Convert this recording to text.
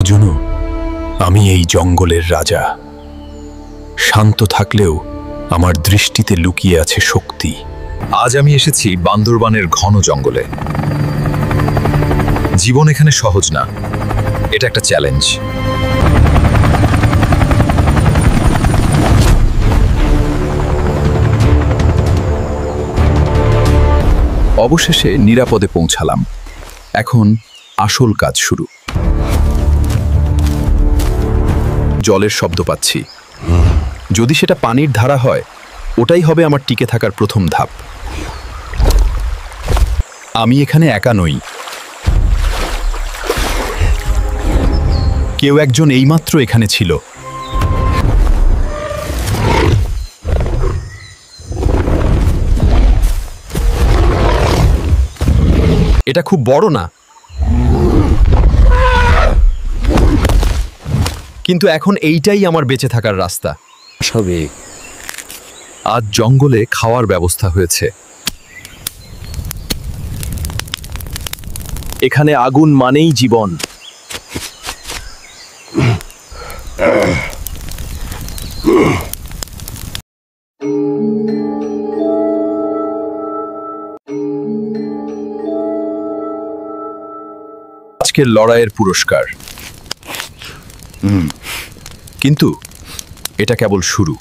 সুজনু, আমি এই জঙ্গলের রাজা। শান্ত থাকলেও আমার দৃষ্টিতে লুকিয়ে আছে শক্তি। আজ আমি এসেছি বান্দরবানের ঘন জঙ্গলে। জীবন এখানে সহজ না, এটা একটা চ্যালেঞ্জ। অবশেষে নিরাপদে পৌঁছালাম। এখন আসল কাজ শুরু। জলের শব্দ পাচ্ছি। যদি সেটা পানির ধারা হয়, ওটাই হবে আমার টিকে থাকার প্রথম ধাপ। আমি এখানে একা নই। কেউ একজন এইমাত্র এখানে ছিল। এটা খুব বড় না, কিন্তু এখন এইটাই আমার বেঁচে থাকার রাস্তা। স্বাভাবিক। আজ জঙ্গলে খাওয়ার ব্যবস্থা হয়েছে। এখানে আগুন মানেই জীবন। আজকের লড়াইয়ের পুরস্কার। কিন্তু এটা কেবল শুরু।